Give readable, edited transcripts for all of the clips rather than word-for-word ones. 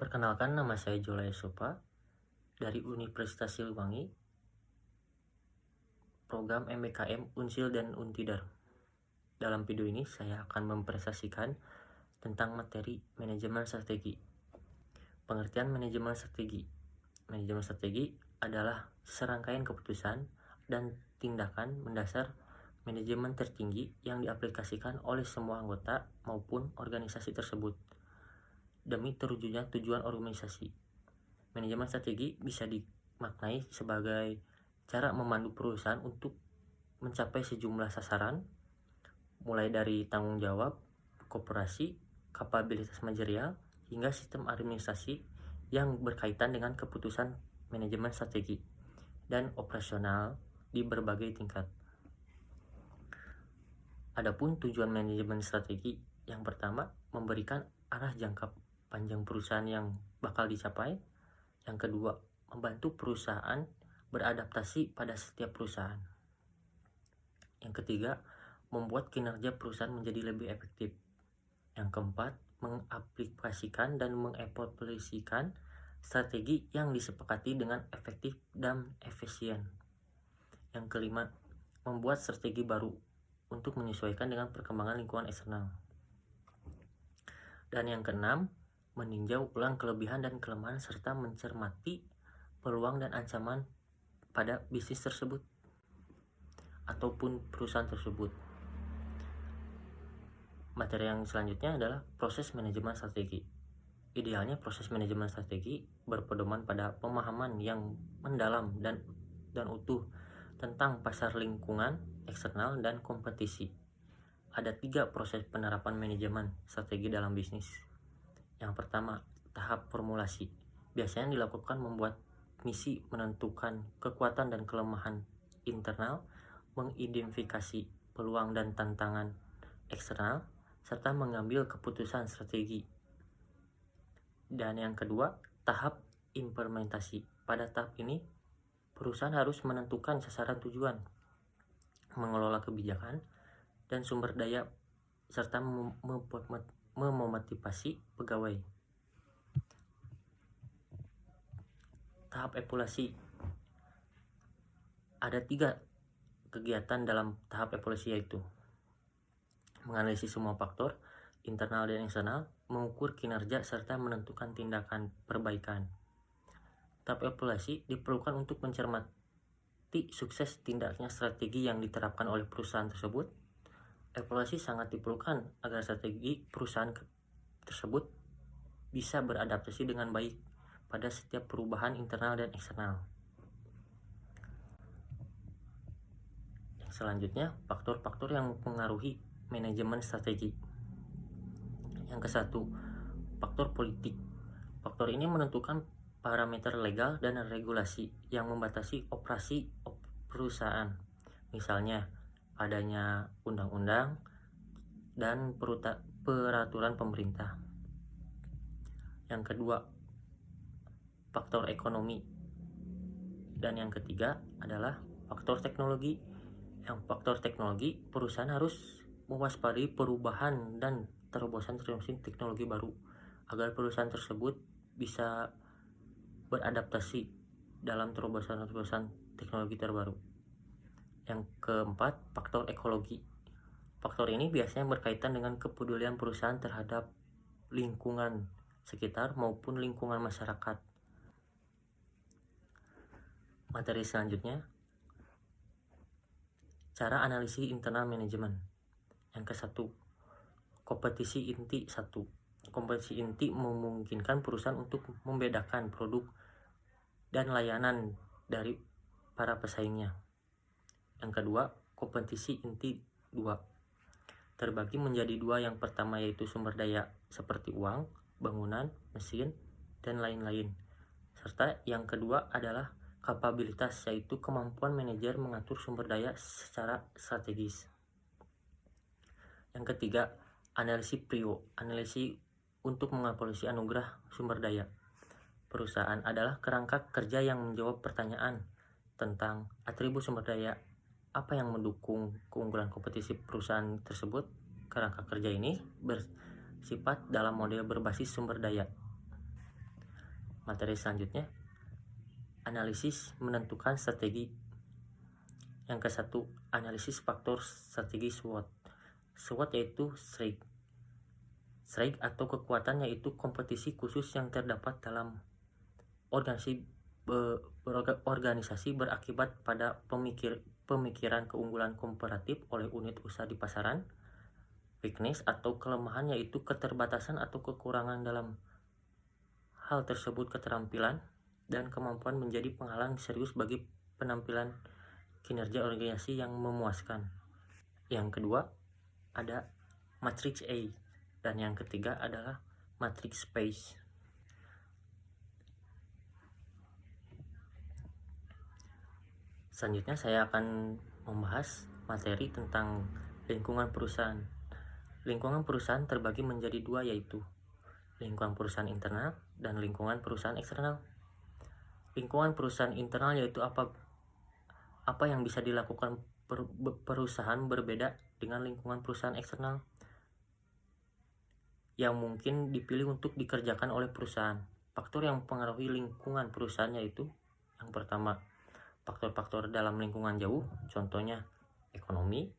Perkenalkan, nama saya Jolaya Sopa dari Universitas Siliwangi, program MBKM Unsil dan Untidar. Dalam video ini saya akan mempresentasikan tentang materi manajemen strategi. Pengertian manajemen strategi. Manajemen strategi adalah serangkaian keputusan dan tindakan mendasar manajemen tertinggi yang diaplikasikan oleh semua anggota maupun organisasi tersebut demi terwujudnya tujuan organisasi. Manajemen strategi bisa dimaknai sebagai cara memandu perusahaan untuk mencapai sejumlah sasaran, mulai dari tanggung jawab, kooperasi, kapabilitas manajerial, hingga sistem administrasi yang berkaitan dengan keputusan manajemen strategi dan operasional di berbagai tingkat. Adapun tujuan manajemen strategi yang pertama, memberikan arah jangka panjang perusahaan yang bakal dicapai. Yang kedua, membantu perusahaan beradaptasi pada setiap perusahaan. Yang ketiga, membuat kinerja perusahaan menjadi lebih efektif. Yang keempat, mengaplikasikan dan mengevaluasikan strategi yang disepakati dengan efektif dan efisien. Yang kelima, membuat strategi baru untuk menyesuaikan dengan perkembangan lingkungan eksternal. Dan yang keenam, meninjau ulang kelebihan dan kelemahan serta mencermati peluang dan ancaman pada bisnis tersebut ataupun perusahaan tersebut. Materi yang selanjutnya adalah proses manajemen strategi. Idealnya proses manajemen strategi berpedoman pada pemahaman yang mendalam dan utuh tentang pasar lingkungan eksternal dan kompetisi. Ada 3 proses penerapan manajemen strategi dalam bisnis. Yang pertama, tahap formulasi. Biasanya dilakukan membuat misi, menentukan kekuatan dan kelemahan internal, mengidentifikasi peluang dan tantangan eksternal, serta mengambil keputusan strategi. Dan yang kedua, tahap implementasi. Pada tahap ini, perusahaan harus menentukan sasaran tujuan, mengelola kebijakan dan sumber daya, serta memotivasi pegawai. Tahap evaluasi. Ada 3 kegiatan dalam tahap evaluasi, yaitu menganalisis semua faktor internal dan eksternal, mengukur kinerja, serta menentukan tindakan perbaikan. Tahap evaluasi diperlukan untuk mencermati sukses tindaknya strategi yang diterapkan oleh perusahaan tersebut. Evaluasi sangat diperlukan agar strategi perusahaan tersebut bisa beradaptasi dengan baik pada setiap perubahan internal dan eksternal. Selanjutnya, faktor-faktor yang mempengaruhi manajemen strategi. Yang ke-1, faktor politik. Faktor ini menentukan parameter legal dan regulasi yang membatasi operasi perusahaan. Misalnya, adanya undang-undang dan peraturan pemerintah. Yang kedua, faktor ekonomi. Dan yang ketiga adalah faktor teknologi. Yang faktor teknologi, perusahaan harus mewaspadai perubahan dan terobosan teknologi baru agar perusahaan tersebut bisa beradaptasi dalam terobosan teknologi terbaru. Yang keempat, faktor ekologi. Faktor ini biasanya berkaitan dengan kepedulian perusahaan terhadap lingkungan sekitar maupun lingkungan masyarakat. Materi selanjutnya, cara analisis internal manajemen. Yang ke-1, kompetisi inti 1. Kompetisi inti memungkinkan perusahaan untuk membedakan produk dan layanan dari para pesaingnya. Yang kedua, kompetisi inti 2. Terbagi menjadi 2. Yang pertama yaitu sumber daya seperti uang, bangunan, mesin, dan lain-lain. Serta yang kedua adalah kapabilitas, yaitu kemampuan manajer mengatur sumber daya secara strategis. Yang ketiga, analisis PRIO. Analisis untuk mengevaluasi anugerah sumber daya. Perusahaan adalah kerangka kerja yang menjawab pertanyaan tentang atribut sumber daya, apa yang mendukung keunggulan kompetisi perusahaan tersebut. Kerangka kerja ini bersifat dalam model berbasis sumber daya. Materi selanjutnya, analisis menentukan strategi. Yang ke-1, analisis faktor strategi SWOT. SWOT yaitu strength. Strength atau kekuatan yaitu kompetisi khusus yang terdapat dalam organisasi berakibat pada pemikiran keunggulan komparatif oleh unit usaha di pasaran. Weakness atau kelemahan yaitu keterbatasan atau kekurangan dalam hal tersebut keterampilan dan kemampuan menjadi penghalang serius bagi penampilan kinerja organisasi yang memuaskan. Yang kedua ada matrix A dan yang ketiga adalah matrix space. Selanjutnya saya akan membahas materi tentang lingkungan perusahaan. Lingkungan perusahaan terbagi menjadi dua, yaitu lingkungan perusahaan internal dan lingkungan perusahaan eksternal. Lingkungan perusahaan internal yaitu apa yang bisa dilakukan perusahaan berbeda dengan lingkungan perusahaan eksternal yang mungkin dipilih untuk dikerjakan oleh perusahaan. Faktor yang mempengaruhi lingkungan perusahaan yaitu yang pertama, faktor-faktor dalam lingkungan jauh, contohnya ekonomi,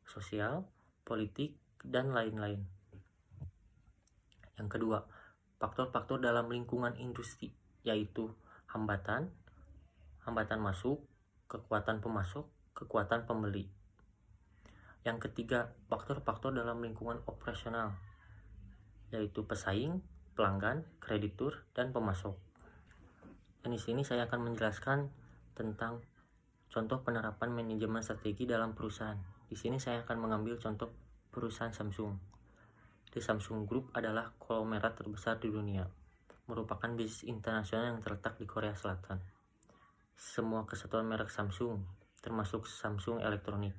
sosial, politik, dan lain-lain. Yang kedua, faktor-faktor dalam lingkungan industri, yaitu hambatan masuk, kekuatan pemasok, kekuatan pembeli. Yang ketiga, faktor-faktor dalam lingkungan operasional, yaitu pesaing, pelanggan, kreditur, dan pemasok. Dan di sini saya akan menjelaskan tentang contoh penerapan manajemen strategi dalam perusahaan. Di sini saya akan mengambil contoh perusahaan Samsung. The Samsung Group adalah konglomerat terbesar di dunia, merupakan bisnis internasional yang terletak di Korea Selatan. Semua kesatuan merek Samsung, termasuk Samsung Electronics.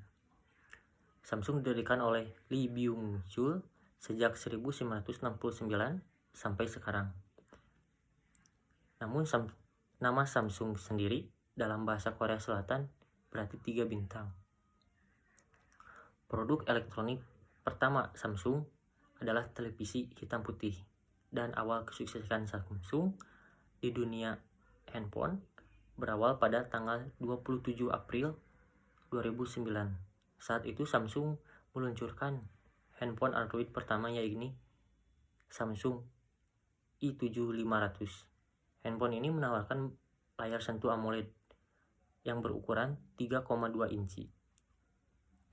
Samsung didirikan oleh Lee Byung-chul sejak 1969 sampai sekarang. Namun nama Samsung sendiri dalam bahasa Korea Selatan berarti 3 bintang. Produk elektronik pertama Samsung adalah televisi hitam putih, dan awal kesuksesan Samsung di dunia handphone berawal pada tanggal 27 April 2009. Saat itu Samsung meluncurkan handphone Android pertama, yaitu Samsung i7500. Handphone ini menawarkan layar sentuh AMOLED yang berukuran 3,2 inci.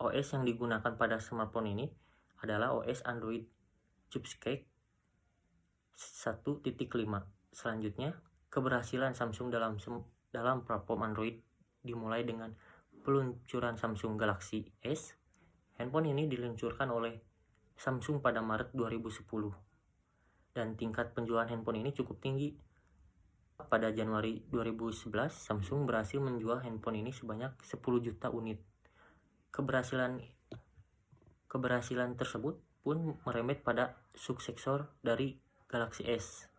OS yang digunakan pada smartphone ini adalah OS Android Chipscape 1.5. Selanjutnya, keberhasilan Samsung dalam platform Android dimulai dengan peluncuran Samsung Galaxy S. Handphone ini diluncurkan oleh Samsung pada Maret 2010 dan tingkat penjualan handphone ini cukup tinggi. Pada Januari 2011, Samsung berhasil menjual handphone ini sebanyak 10 juta unit. Keberhasilan tersebut pun merembet pada suksesor dari Galaxy S.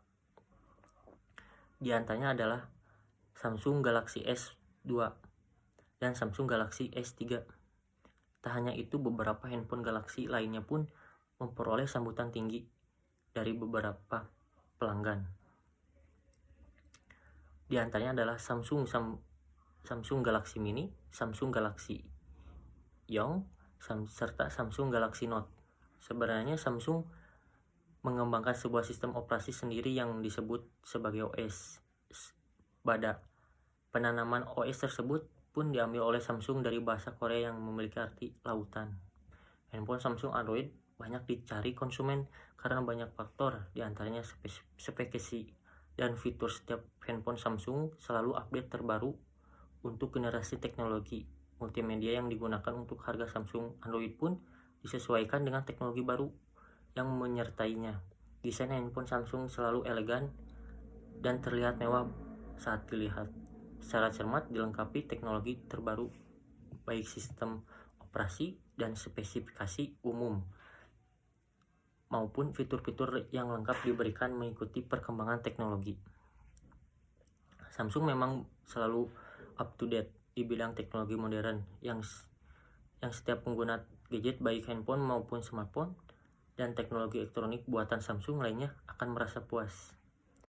Di antaranya adalah Samsung Galaxy S2 dan Samsung Galaxy S3. Tak hanya itu, beberapa handphone Galaxy lainnya pun memperoleh sambutan tinggi dari beberapa pelanggan. Di antaranya adalah Samsung Galaxy Mini, Samsung Galaxy Young, serta Samsung Galaxy Note. Sebenarnya Samsung mengembangkan sebuah sistem operasi sendiri yang disebut sebagai OS. Pada penanaman OS tersebut pun diambil oleh Samsung dari bahasa Korea yang memiliki arti lautan. Handphone Samsung Android banyak dicari konsumen karena banyak faktor, diantaranya spesifikasi dan fitur. Setiap handphone Samsung selalu update terbaru untuk generasi teknologi multimedia yang digunakan. Untuk harga Samsung Android pun disesuaikan dengan teknologi baru yang menyertainya. Desain handphone Samsung selalu elegan dan terlihat mewah saat dilihat. Secara cermat dilengkapi teknologi terbaru, baik sistem operasi dan spesifikasi umum maupun fitur-fitur yang lengkap diberikan mengikuti perkembangan teknologi. Samsung memang selalu up to date di bidang teknologi modern yang setiap pengguna gadget baik handphone maupun smartphone dan teknologi elektronik buatan Samsung lainnya akan merasa puas.